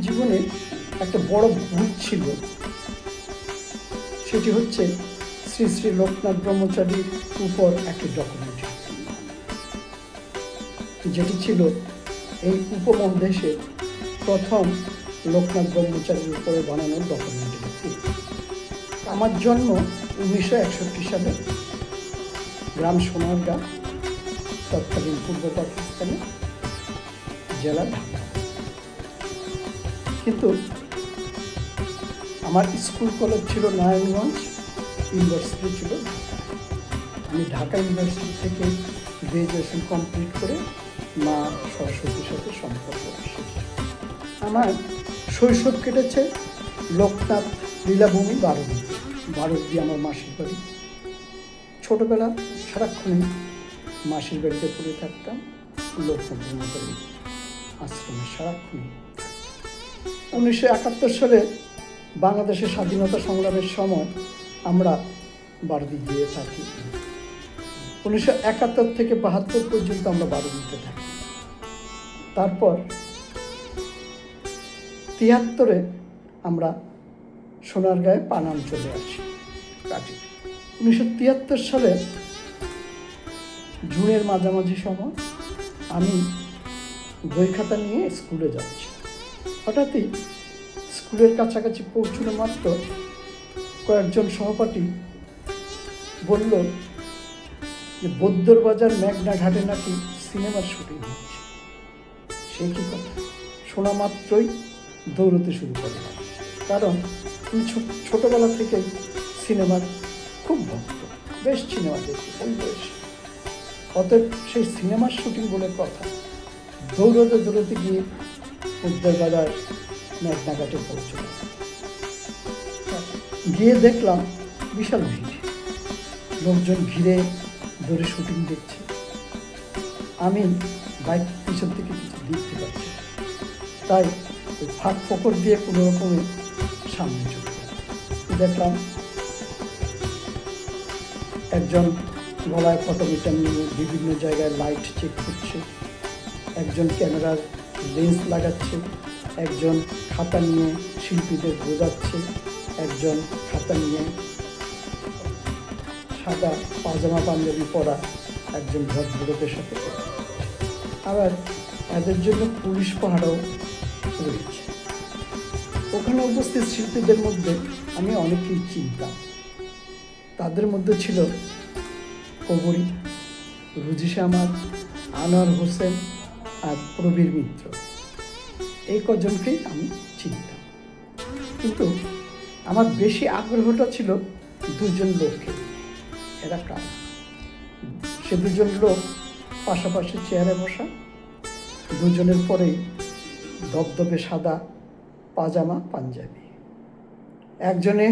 জীবনে একটা বড় ভুল ছিল, সেটি হচ্ছে শ্রী শ্রী লোকনাথ ব্রহ্মচারীর উপর একটি ডকুমেন্টারি, যেটি ছিল এই উপমহাদেশের প্রথম লোকনাথ ব্রহ্মচারীর উপরে বানানো ডকুমেন্টারি। আমার জন্ম 1961 সালে গ্রাম সোনারগাঁ, তৎকালীন পূর্ব পাকিস্তানে, জেলা ঢাকা। কিন্তু আমার স্কুল কলেজ ছিল নারায়ণগঞ্জ, ইউনিভার্সিটি ছিল ঢাকা। আমি ঢাকা ইউনিভার্সিটি থেকে গ্র্যাজুয়েশন কমপ্লিট করে মা সরস্বতীর সাথে সম্পর্ক শিখি। আমার শৈশব কেটেছে লোকনাথ লীলাভূমি বারোদিতে। বারোদি আমার মাসির বাড়ি। ছোটোবেলা সারাক্ষণই মাসির বাড়িতে পড়ে থাকতাম, লোকনাথ ব্রহ্মচারী আশ্রমে সারাক্ষণই। 1971 সালে বাংলাদেশের স্বাধীনতা সংগ্রামের সময় আমরা বারোদি গিয়ে থাকি। 1971 থেকে 72 পর্যন্ত আমরা বারোদিতে থাকি। তারপর 73-এ আমরা সোনারগাঁয়ে পানাম চলে আসি কাজে। 1973 সালে জুনের মাঝামাঝি সময় আমি বই খাতা নিয়ে স্কুলে যাচ্ছি। হঠাৎই স্কুলের কাছাকাছি পৌঁছানো মাত্র কয়েকজন সহপাঠী বলল যে বদ্যর বাজার মেঘনা ঘাটে নাকি সিনেমার শুটিং হচ্ছে। সে কি কথা, শোনা মাত্রই দৌড়তে শুরু করলাম, কারণ আমি ছোটোবেলা থেকেই সিনেমার খুব ভক্ত, বেশ সিনেমা দেখি ওই বয়সে। অতএব সেই সিনেমার শুটিং বলে কথা, দৌড়তে গিয়ে বদ্যর বাজার মেঘনা ঘাটে পৌঁছলাম। গিয়ে দেখলাম বিশাল ভিড়, লোকজন ঘিরে ধরে শুটিং দেখছে। আমি বাইক পিছন থেকে কিছু দেখতে পাচ্ছি, তাই ওই ফাঁক ফোকর দিয়ে কোনো রকমে সামনে চলে দেখলাম একজন গলায় ফটোমিটার নিয়ে বিভিন্ন জায়গায় লাইট চেক করছে, একজন ক্যামেরার লেন্স লাগাচ্ছে, একজন খাতা নিয়ে শিল্পীদের বোঝাচ্ছে, একজন খাতা নিয়ে সাদা পাজামা পাঞ্জাবি পরা একজন ভদ্রলোকের সাথে, আবার এদের জন্য পুলিশ পাহারাও রয়েছে। ওখানে উপস্থিত শিল্পীদের মধ্যে আমি অনেকেই চিনতাম। তাদের মধ্যে ছিল কবরী, রুজি শ্যামাল, আনোয়ার হোসেন আর প্রবীর মিত্র। এই কজনকেই আমি চিনতাম। কিন্তু আমার বেশি আগ্রহটা ছিল দুজন লোককে। এরা কার? সে দুজন লোক পাশাপাশি চেয়ারে বসা, দুজনের পরেই ধবধবে সাদা পাজামা পাঞ্জাবি। একজনে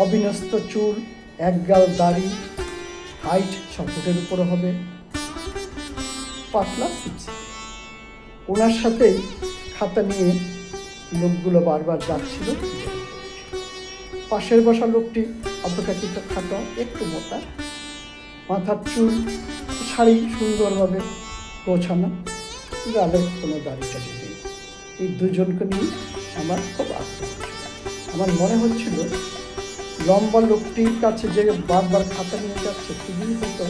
অবিন্যস্ত চুল, একগাল দাড়ি, হাইট 6 ফুটের উপরে হবে, পাতলা সিপসি। ওনার সাথেই খাতা নিয়ে লোকগুলো বারবার যাচ্ছিল। পাশের বসা লোকটি অপেক্ষাকৃত খাটো, একটু মোটা, মাথার চুল, শাড়ি সুন্দরভাবে গোছানো, গালে কোনো দাড়ি টাড়ি নেই। এই দুজনকে নিয়ে আমার খুব আগ্রহ ছিল। আমার মনে হচ্ছিল লম্বা লোকটির কাছে যে বারবার খাতা নিয়ে যাচ্ছে, তিনি হয়তো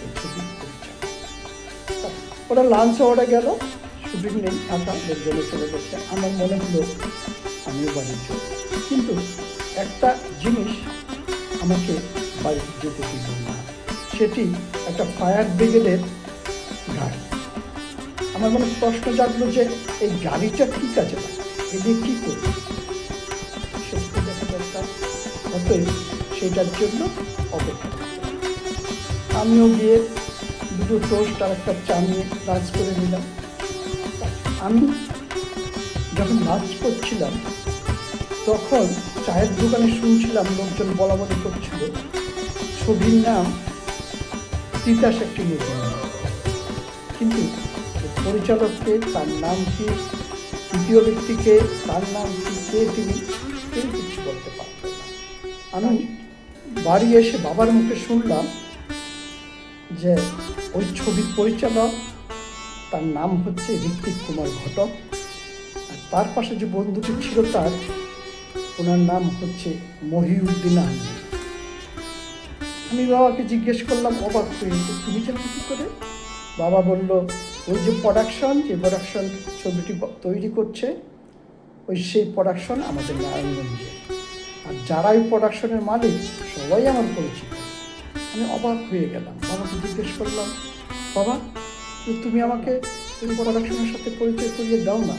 এই ছবি পরিচালক। ওরা লাঞ্চ আওয়ারে গেল, শুটিং নেই, ফাঁকা, লোকজনে চলে গেছে। আমার মনে হলো আমিও বাড়ি চল। কিন্তু একটা জিনিস আমাকে বাড়ি যেতে দিল না, সেটি একটা ফায়ার ব্রিগেডের গাড়ি। আমার মনে প্রশ্ন জাগলো যে এই গাড়িটা কী কাজে লাগে, এদের কী করবে, সেটা দেখা দরকার। অতএব সেটার জন্য অপেক্ষা করতে। আমিও গিয়ে দুটো টোস্ট আর একটা চা নিয়ে লাঞ্চ করে নিলাম। আমি যখন লাঞ্চ করছিলাম তখন চায়ের দোকানে শুনছিলাম লোকজন বলা বলি করছিল ছবির নাম তিতাস একটি নতুন। কিন্তু পরিচালককে, তার নাম কি, তৃতীয় ব্যক্তিকে তার নাম কি, কে তিনি, কেউ কিছু বলতে পারত না। আমি বাড়ি এসে বাবার মুখে শুনলাম যে ওই ছবির পরিচালক, তার নাম হচ্ছে ঋত্বিক কুমার ঘটক, তার পাশে যে বন্ধুটি ছিল ওনার নাম হচ্ছে মহিউদ্দিন আহমেদ। আমি বাবাকে জিজ্ঞেস করলাম অবাক হয়ে, তুমি জানো কী করে? বাবা বলল, ওই যে প্রোডাকশন ছবিটি তৈরি করছে, সেই প্রোডাকশন আমাদের নারায়ণগঞ্জের, আর যারা ওই প্রোডাকশনের মালিক সবাই আমার পরিচিত। আমি অবাক হয়ে গেলাম, বাবাকে জিজ্ঞেস করলাম, বাবা তুমি আমাকে ওই প্রোডাকশনের সাথে পরিচয় করিয়ে দাও না,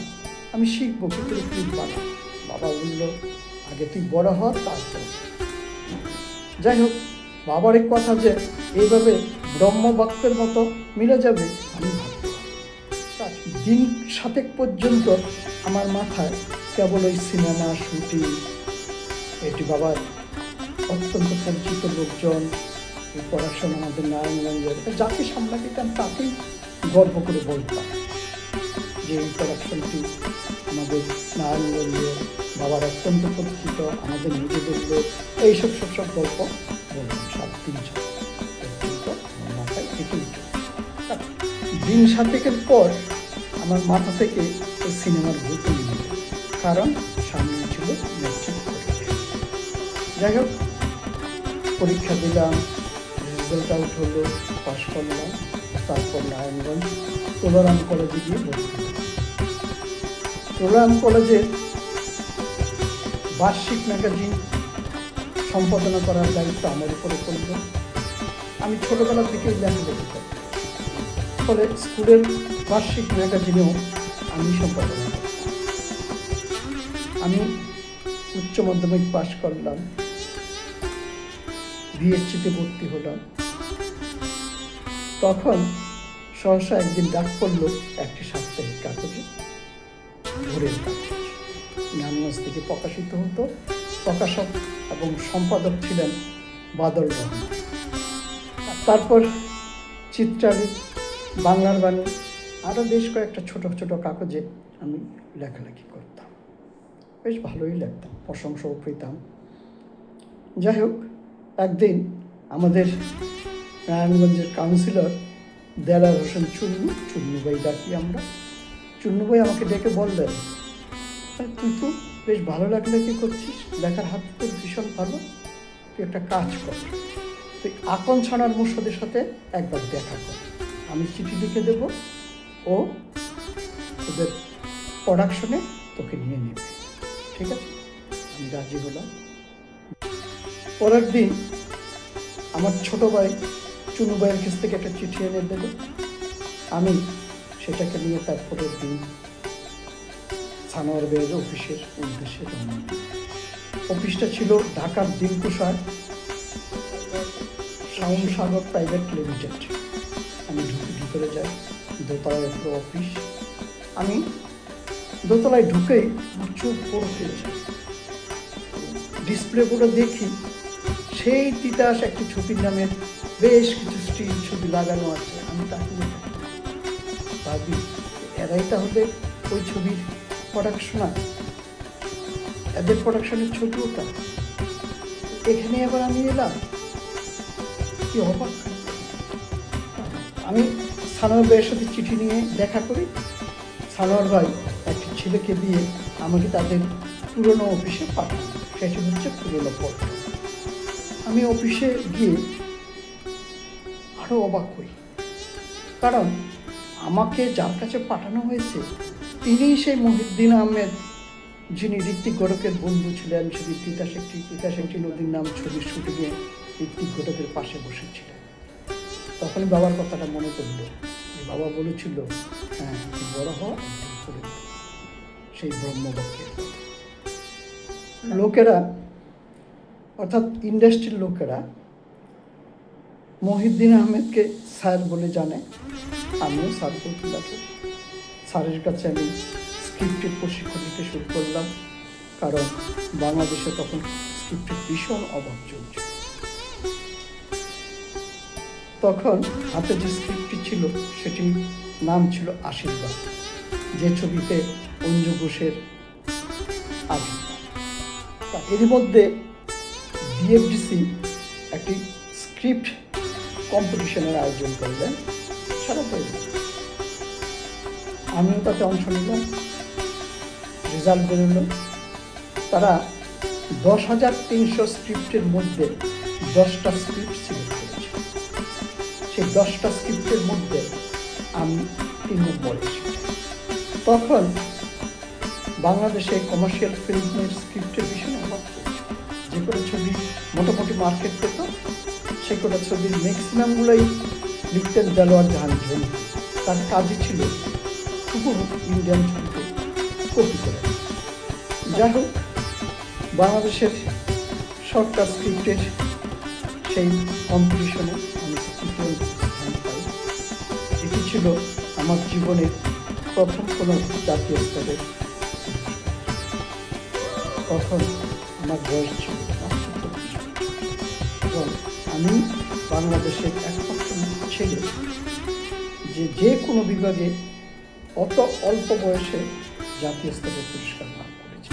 আমি শিখবো কী করে ক্লিপ বানাও। বাবা বলল, আগে তুই বড় হ, তারপর। যাই হোক, বাবার এই কথা যে এইভাবে ব্রহ্মবাক্যের মতো মিলে যাবে আমি ভাবতে পারি। দিন 7 পর্যন্ত আমার মাথায় কেবল ওই সিনেমা শুটিং, এটি বাবার অত্যন্ত পরিচিত লোকজন, এই প্রোডাকশন আমাদের নারায়ণগঞ্জের, যাকে সামলা দিতাম তাকেই গর্ব করে বলতাম যে এই প্রোডাকশনটি আমাদের নারায়ণগঞ্জের, বাবার অত্যন্ত পরিচিত, আমাদের নিজেদের লোক, এইসব সব গল্প বললাম 7 দিন পর্যন্ত আমার মাথায় এটাই। দিন 7 পর আমার মাথা থেকে ওই সিনেমার ভূত নিয়ে, কারণ সামনে ছিল ম্যাট্রিক পরীক্ষা। যাই হোক, পরীক্ষা দিলাম, রেজাল্ট আউট হলো, পাস করলাম। তারপর নারায়ণগঞ্জ তুলারাম কলেজে গিয়ে ভর্তি হলাম। তুলারাম কলেজের বার্ষিক ম্যাগাজিন সম্পাদনা করার দায়িত্ব আমার উপরে পড়ল। আমি ছোটোবেলা থেকেই লেখালেখি করতাম, ফলে স্কুলের বার্ষিক ম্যাগাজিনেও আমি সম্পাদনা করতাম। আমি উচ্চ মাধ্যমিক পাস করলাম, বিএসসিতে ভর্তি হলাম। তখন সহসা একদিন ডাক পড়ল একটি সাপ্তাহিক কাগজে, ভোরের কাগজ, নারায়ণগঞ্জ থেকে প্রকাশিত হতো। প্রকাশক এবং সম্পাদক ছিলেন বাদল রহমান। তারপর চিত্রালী, বাংলার বাণী, আরও বেশ কয়েকটা ছোট ছোট কাগজে আমি লেখালেখি করতাম। বেশ ভালোই লিখতাম, প্রশংসাও পেতাম। যাই হোক, একদিন আমাদের নারায়ণগঞ্জের কাউন্সিলর দেলার হোসেন চুন্নু ভাই ডাকি আমরা, চুন্নু ভাই আমাকে ডেকে বললেন, তুই তো বেশ ভালো লেখালেখি করছিস, লেখার হাত তোর ভীষণ ভালো, তুই একটা কাজ কর, তুই আকন ছানার মুর্শদের সাথে একবার দেখা কর, আমি চিঠি লিখে দেব, ও ওদের প্রোডাকশনে তোকে নিয়ে নেবে। ঠিক আছে, আমি রাজি হলাম। পরের দিন আমার ছোট ভাই চুনু ভাইয়ের কাছ থেকে একটা চিঠি এনে দেব, আমি সেটাকে নিয়ে তার পরের দিন সানোয়ার ভাইয়ের অফিসের উদ্দেশ্যে রওনা। অফিসটা ছিল ঢাকার দিলকুশায় শাওন সাগর প্রাইভেট লিমিটেড। আমি ভিতরে যাই, দোতলায় পুরো অফিস। আমি দোতলায় ঢুকেই আমার চোখ বড় হয়ে যায়। ডিসপ্লে বোর্ডে দেখি সেই তিতাস একটি ছবির নামে বেশ কিছু স্টিল ছবি লাগানো আছে। আমি তাকিয়ে ভাবি, এরাই তাহলে ওই ছবির প্রোডাকশনার, এদের প্রোডাকশনের ছবি ওটা। এখানে আবার আমি এলাম, কি অবাক। আমি সানোয়ার ভাইয়ের সাথে চিঠি নিয়ে দেখা করি। সানোয়ার ভাই একটি ছেলেকে দিয়ে আমাকে তাদের পুরনো অফিসে পাঠান, সেটি হচ্ছে পুরনো পথ। আমি অফিসে গিয়ে আরও অবাক হই, কারণ আমাকে যার কাছে পাঠানো হয়েছে তিনিই সেই মহিউদ্দিন আহমেদ, যিনি ঋত্বিক ঘটকের বন্ধু ছিলেন। সেটি তিতাস একটি নদীর নাম ছবির শুটিংয়ে ঋত্বিক ঘটকের পাশে বসেছিলেন। তখনই বাবার কথাটা মনে পড়ল, বাবা বলেছিল, হ্যাঁ তুই বড় হ, করে সেই ব্রহ্মবাক্যের লোকেরা, অর্থাৎ ইন্ডাস্ট্রির লোকেরা মহিউদ্দিন আহমেদকে স্যার বলে জানে, আমিও স্যার বলতে লাগি। স্যারের কাছে আমি স্ক্রিপ্টের প্রশিক্ষণ নিতে শুরু করলাম, কারণ বাংলাদেশে তখন স্ক্রিপ্টের ভীষণ অভাব চলছে। তখন হাতে যে স্ক্রিপ্টটি ছিল সেটির নাম ছিল আশীর্বাদ, যে ছবিতে অঞ্জু ঘোষের আবির্ভাব। এর মধ্যে বিএফডিসি একটি স্ক্রিপ্ট কম্পিটিশনের আয়োজন করলেন সারা দেশে। আমিও তাতে অংশ নিলাম। রেজাল্ট বেরোলো। তারা 10,300 স্ক্রিপ্টের মধ্যে 10টা স্ক্রিপ্ট সিলেক্ট করেছে। সেই 10টা স্ক্রিপ্টের মধ্যে আমি 3 নম্বরে এসেছি। তখন বাংলাদেশে কমার্শিয়াল ফিল্মের স্ক্রিপ্টের ভীষণ অভাব চলছে। যে কোনো ছবি মোটামুটি মার্কেট পেত, সে কোনো ছবির ম্যাক্সিমামগুলোই লিখতেন দেলোয়ার জাহান ঝন্টু। তার কাজই ছিল হুবহু ইন্ডিয়ান ছবিকে কপি করে। যাই হোক, বাংলাদেশের শর্টকাট স্ক্রিপ্টের সেই কম্পিটিশনে আমি তৃতীয় স্থান পাই। এটি ছিল আমার জীবনের প্রথম কোনো জাতীয় স্তরের। তখন আমার বয়স ছিল এবং আমি বাংলাদেশের একমাত্র ছেলে যে কোনো বিভাগে অত অল্প বয়সে জাতীয় স্তরের পুরস্কার লাভ করেছে।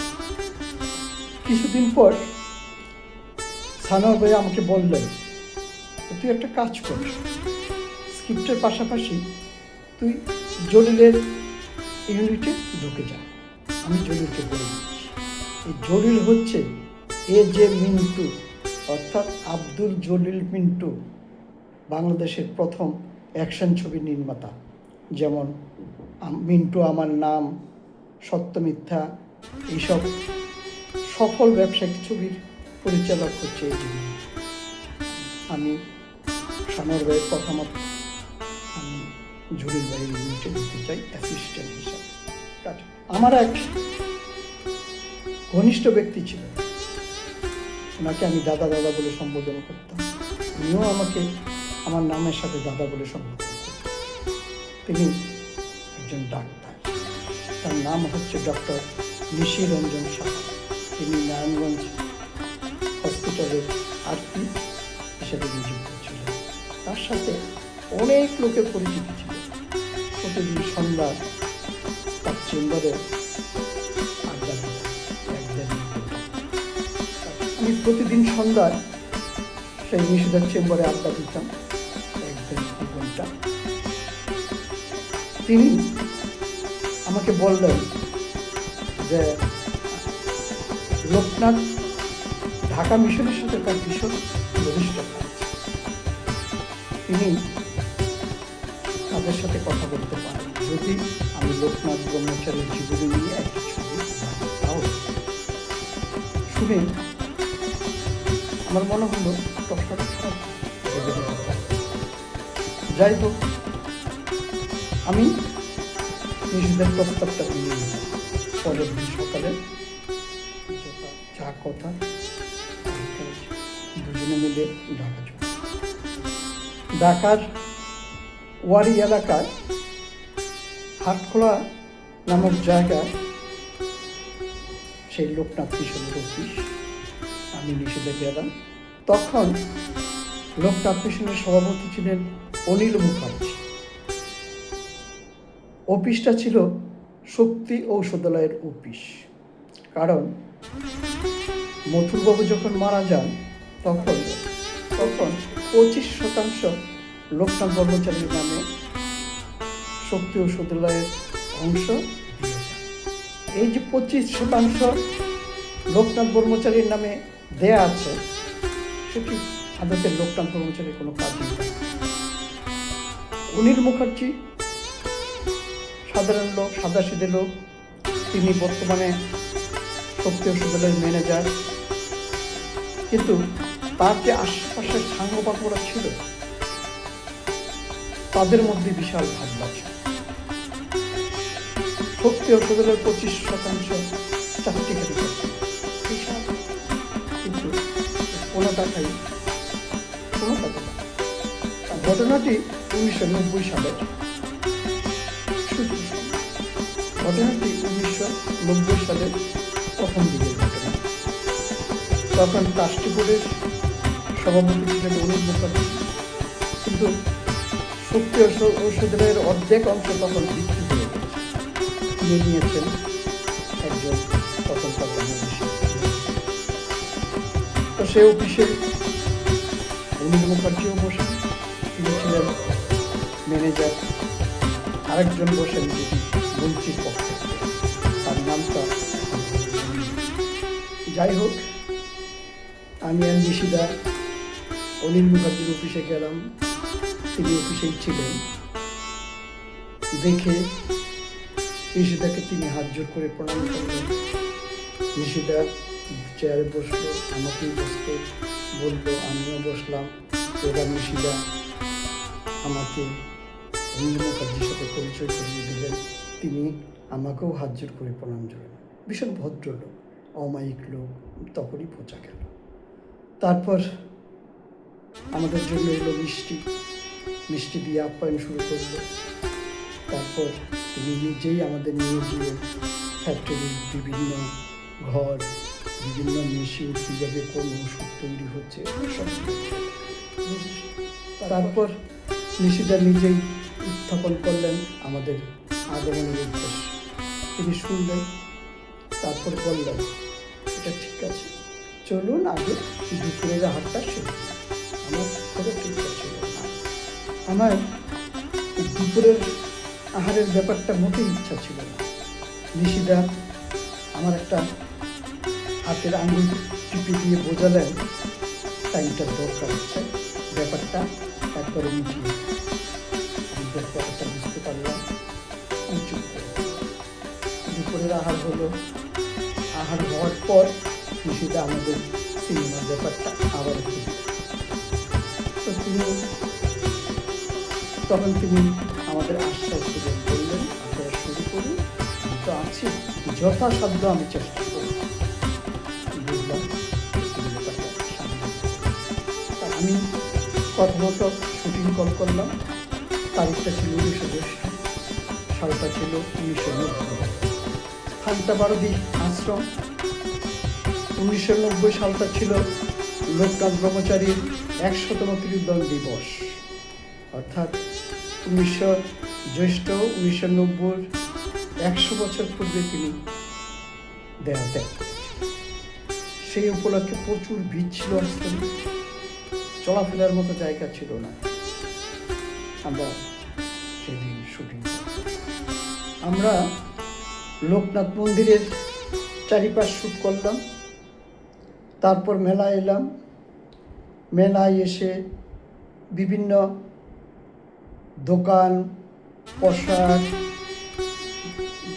কিছুদিন পর সানোয়ার ভাই আমাকে বললেন, তুই একটা কাজ করিস, স্ক্রিপ্টের পাশাপাশি তুই জলিলের ইউনিটে ঢুকে যা। আমি জলিলকে বলে দিচ্ছি, এই জলিল হচ্ছে A.J. মিন্টু, অর্থাৎ আব্দুল জলিল মিন্টু, বাংলাদেশের প্রথম অ্যাকশন ছবি নির্মাতা। যেমন মিন্টু আমার নাম, সত্য মিথ্যা, এইসব সফল ব্যবসায়িক ছবির পরিচালক হচ্ছে A.J. মিন্টু। আমি সানোয়ার ভাইয়ের কথা মতো আমি জলিল ভাইয়ের ইউনিটে ঢুকতে চাই অ্যাসিস্ট্যান্ট হিসাবে। আমার এক ঘনিষ্ঠ ব্যক্তি ছিল, ওনাকে আমি দাদা দাদা বলে সম্বোধন করতাম। উনিও আমাকে আমার নামের সাথে দাদা বলে সম্বোধন করতেন। তিনি একজন ডাক্তার, তার নাম হচ্ছে ডক্টর নিশি রঞ্জন সাহা। তিনি নারায়ণগঞ্জ হসপিটালের আরপি হিসেবে নিযুক্ত ছিলেন। তার সাথে অনেক লোকের পরিচিতি ছিল। প্রতিদিন সন্ধ্যা তার চেম্বারে আড্ডা দিতাম। আমি প্রতিদিন সন্ধ্যায় সেই নিশিদার চেম্বারে আড্ডা দিতাম 1-2 ঘন্টা। তিনি আমাকে বললেন যে লোকনাথ ঢাকা মিশনের সাথে তার ভীষণ ঘনিষ্ঠতা আছে, তিনি তাদের সাথে কথা বলতে পারেন যদি আমি লোকনাথ ব্রহ্মচারীর জীবনী নিয়ে একটি ছবি তাও। শুনে আমার মনে হলো প্রশ্নটা খারাপ ভেবে দিতে পারে। যাই হোক, আমি নিজেদের প্রস্তাবটা নিয়ে নিলাম। পরের দিন সকালে চা কথা দুজনে মিলে ঢাকা চলে। ঢাকার ওয়ারি এলাকায় হাটখোলা নামক জায়গায় সেই লোকনাথ মিশনের অফিস, আমি নিষেধে গেলাম। তখন লোকনাথ মিশনের সভাপতি ছিলেন অনিল মুখার্জি। অফিসটা ছিল শক্তি ঔষধালয়ের অফিস। কারণ মথুরবাবু যখন মারা যান তখন 25% লোকনাথ ব্রহ্মচারীর নামে শক্তি ঔষধালয়ের অংশ দিয়ে যান। এই যে 25% লোকনাথ ব্রহ্মচারীর নামে দেয়া আছে, সেটি আদতে লোকনাথ ব্রহ্মচারীর কোনো কাজই নেই। অনিল মুখার্জি সাধারণ লোক, সাদাসিধে লোক। তিনি বর্তমানে শক্তি ঔষধালয়ের ম্যানেজার, কিন্তু তার যে আশপাশের সাঙ্গপাঙ্গরা ছিল তাদের মধ্যে বিশাল ভাবনা ছিল। শক্তি ঔষধালয়ের 25% চাকরি খেতে বিশাল, কিন্তু কোনো টাকা ঘটনাটি 1990 সালের ঘটনাটি 1990 সালের প্রথম দিকের ঘটনা। তখন ট্রাস্টি বোর্ডের সভাপতি ছিলেন অনিল মুখার্জি, কিন্তু শক্তি ঔষধালয়ের অর্ধেক অংশ তখন বিক্রি করে কিনে নিয়েছেন একজন তখনকার বাংলাদেশি। তো সে অফিসে অনিল মুখার্জিও বসেন, তিনি ছিলেন ম্যানেজার। আরেকজন বসেন যিনি মন্ত্রীর পক্ষে, তার নামটা যাই হোক, আমি আর নিশিদা অনিল মুখার্জির অফিসে গেলাম। তিনি অফিসেই ছিলেন। দেখে নিশিদাকে তিনি হাত জোর করে প্রণাম করলেন। নিশিদা চেয়ারে বসলো, আমাকেই বসতে বললো, আমিও বসলাম। এবার নিশিদা আমাকে অনিল মুখার্জির সাথে পরিচয় করিয়ে দিলেন। তিনি আমাকেও হাত জোর করে প্রণাম জানালেন। ভীষণ ভদ্রলোক, অমায়িক লোক, তখনই বোঝা গেল। তারপর আমাদের জন্য এলো মিষ্টি দিয়ে আপ্যায়ন শুরু করলো। তারপর তিনি নিজেই আমাদের নিয়ে গিয়ে ফ্যাক্টরির বিভিন্ন ঘর, বিভিন্ন মেশিন, কীভাবে কোন ওষুধ তৈরি হচ্ছে সব। তারপর নিশিদা নিজেই উত্থাপন করলেন আমাদের আগমনের উদ্দেশ্য। তিনি শুনলেন, তারপর বললেন, এটা ঠিক আছে, চলুন আগে দুপুরের আহারটা সেরে। আমার খুব ইচ্ছা ছিল না, আমার দুপুরের আহারের ব্যাপারটা মোটেই ইচ্ছা ছিল না। নিশিদা আমার একটা হাতের আঙুল টিপে দিয়ে বোঝালেন টাইমটার দরকার হচ্ছে, ব্যাপারটা একবারে মিটিয়ে। আমি ব্যাপারটা বুঝতে পারলাম, আমি চুপ করে। দুপুরের আহার হলো। আহার হওয়ার পর নিশিদা আমাদের সিনেমার ব্যাপারটা আবার তো তখন তিনি আমাদের আশ্বাস দিলেন, বললেন, আপনারা শুরু করুন, তো আছি, যথাসাধ্য আমি চেষ্টা করি। বুঝলাম আমি কথা মতো শুটিং কল করলাম। তারিখটা ছিল 1900, সালটা ছিল 1990। স্থানটা বারদি আশ্রম। 1990 সালটা ছিল লোকনাথ ব্রহ্মচারীর 129তম দিবস, অর্থাৎ 1900 জ্যৈষ্ঠ 1990 100 বছর পূর্বে তিনি দেহ ত্যাগ করেছেন। সেই উপলক্ষে প্রচুর ভিড় ছিল আশ্রমে, চলাফেরার মতো জায়গা ছিল না। আমরা সেদিন শুটিং আমরা লোকনাথ মন্দিরের চারিপাশ শুট করলাম। তারপর মেলায় এলাম। মেলায় এসে বিভিন্ন দোকান, পোশাক,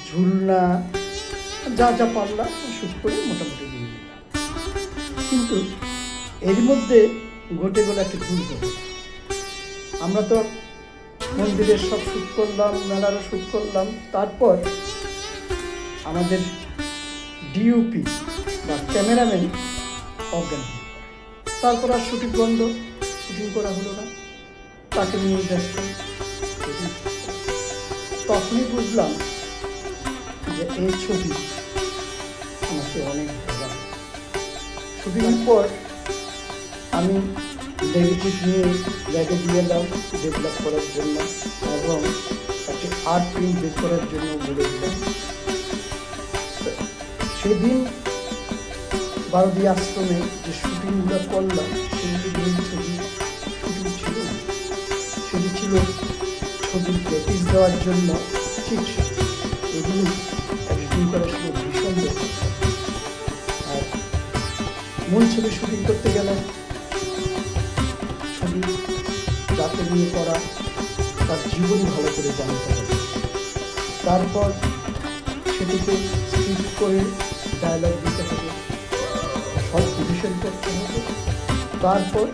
ঝুলনা, যা যা পারলাম শুট করে মোটামুটি দিয়ে দিলাম। কিন্তু এর মধ্যে ঘটে গেল একটা দুর্ঘটনা। আমরা তো মন্দিরের সব শুট করলাম, মেলারও শুট করলাম। তারপর আমাদের ডিওপি বা ক্যামেরাম্যান অজ্ঞান হয়ে পড়ে। তারপর আর শুটিং বন্ধ, শুটিং করা হলো না। তাকে নিয়ে ব্যস্ত। তখনই বুঝলাম যে এই ছবি আমাকে অনেক ভালো। শুটিংয়ের পর আমি নেগেটিভ নিয়ে ল্যাবে দিয়ে এলাম ডেভেলপ করার জন্য, এবং একটি আর্ট প্রিন্ট বের করার জন্য বলে দিলাম। সেদিন বারদি আশ্রমে যে শুটিংগুলো করলাম, সেগুলি ছবি শুটিং ছিল না। সেটি ছিল ছবির প্র্যাকটিস দেওয়ার জন্য চিকিৎসা। এগুলি এডিটিং করার সময় ভীষণ দরকার। আর মূল ছবি শুটিং করতে গেলে ছবি যাকে নিয়ে করা তার জীবনী ভালো করে জানতে হবে। তারপর সেটিকে স্ক্রিপ্ট করে ডায়লগ দিতে হবে, শর্ট ডিভিশন করতে হবে। তারপর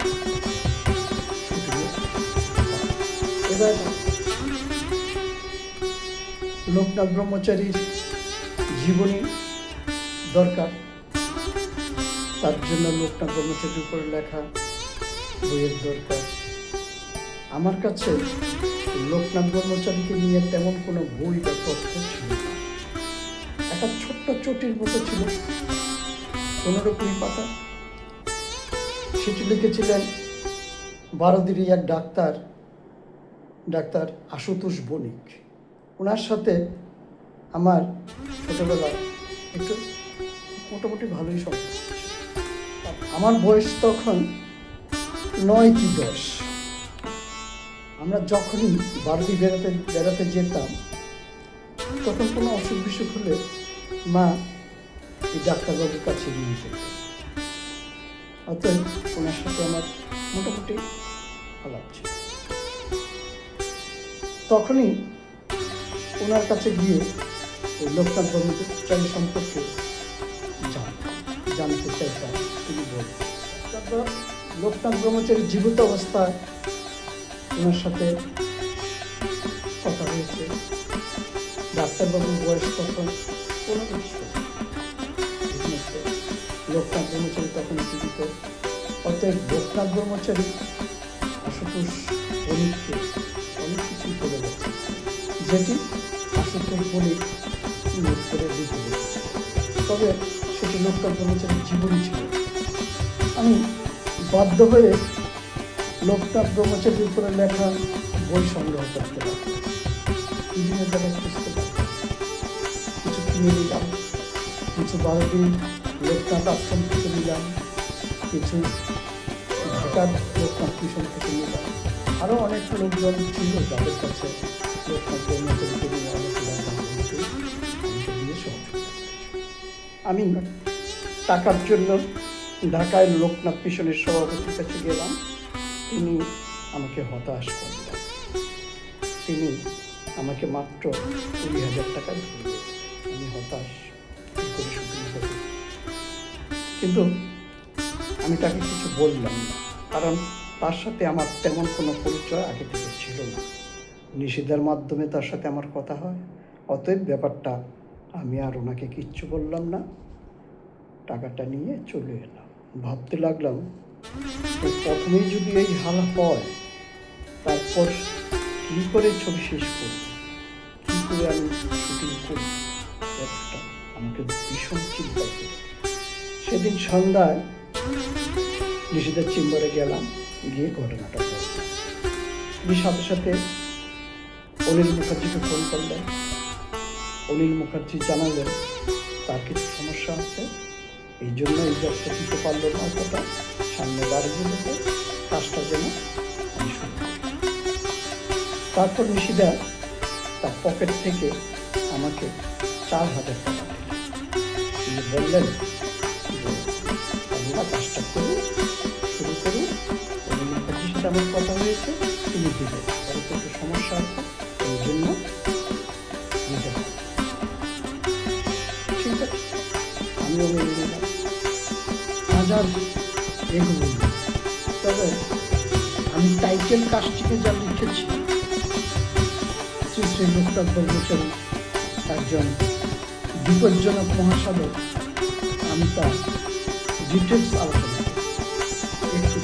শুটিংয়ে এবার লোকনাথ ব্রহ্মচারীর জীবনী দরকার। তার জন্য লোকনাথ ব্রহ্মচারীর উপরে লেখা বইয়ের দরকার। আমার কাছে লোকনাথ ব্রহ্মচারীকে নিয়ে তেমন কোনো বই বা তথ্য ছিল না। একটা ছোট্ট চটির মতো ছিল, 15-20 পাতা। সেটি লিখেছিলেন বারদিরই এক ডাক্তার আশুতোষ বণিক। ওনার সাথে আমার ছোটবেলায় একটু মোটামুটি ভালোই সম্পর্ক ছিল। আমার বয়স তখন 9 কি 10। আমরা যখনই বারদি বেড়াতে যেতাম, তখন কোনো অসুখ বিসুখ হলে মা এই ডাক্তারবাবুর কাছে নিয়ে যেত। অতএব ওনার সাথে আমার মোটামুটি আলাপ ছিল। তখনই ওনার কাছে গিয়ে ওই লোকনাথ ব্রহ্মচারী সম্পর্কে জানতে চাইতাম। তিনি বলতেন তারপর লোকনাথ ব্রহ্মচারী জীবিত অবস্থায় ওনার সাথে কথা হয়েছে। ডাক্তারবাবুর বয়স তখন 15 বছর। লোকনাথ ব্রহ্মচারী তখন জীবিত। অতএব লোকনাথ ব্রহ্মচারী আশুতোষ বণিককে অনেক কিছুই করে গেছে, যেটি আশুতোষ বণিক নোট করে দিতে গেছে। তবে সেটি লোকনাথ ব্রহ্মচারীর জীবনী ছিল। আমি বাধ্য হয়ে লোকনাথ ব্রহ্মচারীর উপরে লেখা বই সংগ্রহ করতে লাগলাম। বিভিন্ন জায়গায় খুঁজতে পারতাম। কিছু কিনে নিলাম, কিছু 12 দিন লোকনাথ আশ্রম থেকে নিলাম, কিছু ঢাকার লোকনাথ মিশন থেকে নিলাম। আরও অনেক লোকজন ছিল যাদের কাছে লোকনাথ ব্রহ্মচারীকে নিয়ে অনেক আমাকে দিয়ে সহযোগিতা করেছে। আমি টাকার জন্য ঢাকায় লোকনাথ মিশনের সভাপতির কাছে গেলাম। তিনি আমাকে হতাশ করলেন। তিনি আমাকে মাত্র 20,000 টাকা দিলেন। আমি হতাশ করে শুটিং করি, কিন্তু আমি তাকে কিছু বললাম না, কারণ তার সাথে আমার তেমন কোনো পরিচয় আগে থেকে ছিল না। নিষিদ্ধের মাধ্যমে তার সাথে আমার কথা হয়। অতএব ব্যাপারটা আমি আর ওনাকে কিচ্ছু বললাম না, টাকাটা নিয়ে চলে এলাম। ভাবতে লাগলাম প্রথমেই যদি এই হাল হয়, তারপর কী করে ছবি শেষ করব, কী করে আমি শুটিং করব, ব্যাপারটা আমাকে ভীষণ চিন্তা করে। সেদিন সন্ধ্যায় নিষিদ্ধের চেম্বারে গেলাম, গিয়ে ঘটনাটা বললাম। তিনি সাথে সাথে অনিল মুখার্জিকে ফোন করলেন। অনিল মুখার্জি জানালেন তার কিছু সমস্যা আছে, এই জন্য এই জবটা দিতে পারলো না, অতটা সামনে বাড়িয়ে দিতে কাজটা যেন আমি শুরু করি। তারপর নিষিদ্ধা তার পকেট থেকে আমাকে 4,000 টাকা দিলেন। তিনি বললেন আমরা কাজটা করুন, শুরু করুন। অনিল মুখার্জির সাথে আমার কথা হয়েছে, তিনি দিলেন। তার একটু সমস্যা আছে, এই জন্য দিতে হবে। ঠিক আছে, আমিও মেনে নিলাম। হাজার এগুলো, তবে আমি টাইটেল কাজটিকে যা লিখেছি, শ্রী শ্রী লোকনাথ ব্রহ্মচারী একজন বিপজ্জনক মহাসাধক, আমি তার ডিটেলস আলোচনা একটু